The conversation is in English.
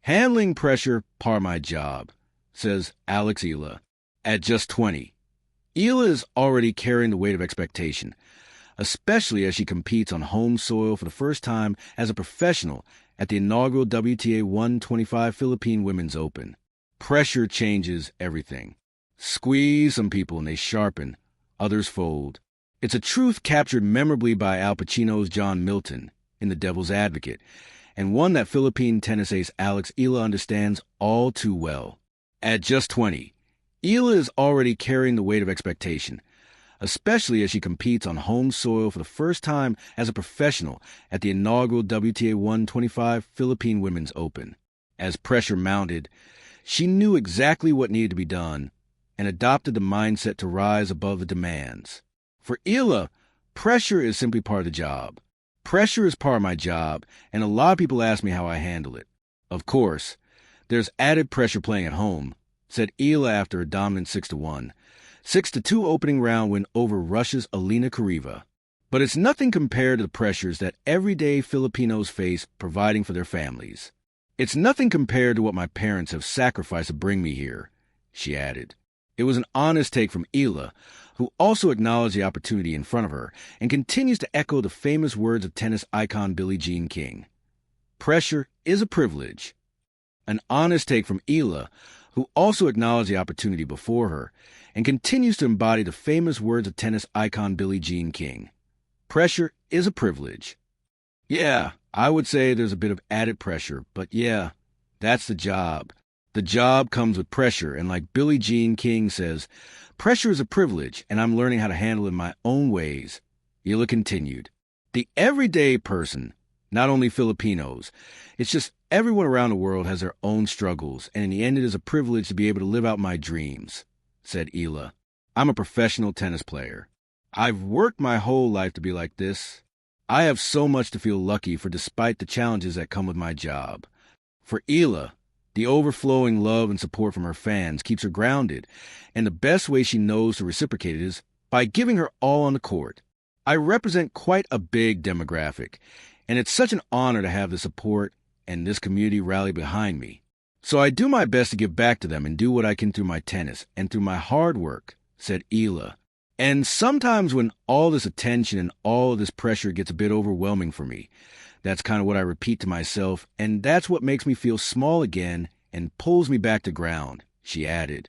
Handling pressure, par my job, says Alex Eala. At just 20, Eala is already carrying the weight of expectation, especially as she competes on home soil for the first time as a professional at the inaugural WTA 125 Philippine Women's Open. Pressure changes everything. Squeeze some people and they sharpen, others fold. It's a truth captured memorably by Al Pacino's John Milton in The Devil's Advocate, and one that Philippine tennis ace Alex Eala understands all too well. At just 20, Eala is already carrying the weight of expectation, especially as she competes on home soil for the first time as a professional at the inaugural WTA 125 Philippine Women's Open. As pressure mounted, she knew exactly what needed to be done and adopted the mindset to rise above the demands. For Eala, pressure is simply part of the job. Pressure is part of my job, and a lot of people ask me how I handle it. Of course, there's added pressure playing at home, said Eala after a dominant 6-1, 6-2 opening round win over Russia's Alina Charaeva. But it's nothing compared to the pressures that everyday Filipinos face providing for their families. It's nothing compared to what my parents have sacrificed to bring me here, she added. It was an honest take from Eala, who also acknowledged the opportunity in front of her and continues to echo the famous words of tennis icon Billie Jean King. Pressure is a privilege. An honest take from Eala, who also acknowledged the opportunity before her and continues to embody the famous words of tennis icon Billie Jean King. Pressure is a privilege. Yeah, I would say there's a bit of added pressure, but yeah, that's the job. The job comes with pressure, and like Billie Jean King says, pressure is a privilege, and I'm learning how to handle it in my own ways. Eala continued. The everyday person, not only Filipinos, it's just everyone around the world has their own struggles, and in the end it is a privilege to be able to live out my dreams, said Eala. I'm a professional tennis player. I've worked my whole life to be like this. I have so much to feel lucky for despite the challenges that come with my job. For Eala, the overflowing love and support from her fans keeps her grounded, and the best way she knows to reciprocate it is by giving her all on the court. I represent quite a big demographic, and it's such an honor to have the support and this community rally behind me. So I do my best to give back to them and do what I can through my tennis and through my hard work, said Eala. And sometimes when all this attention and all of this pressure gets a bit overwhelming for me, that's kind of what I repeat to myself, and that's what makes me feel small again and pulls me back to ground, she added.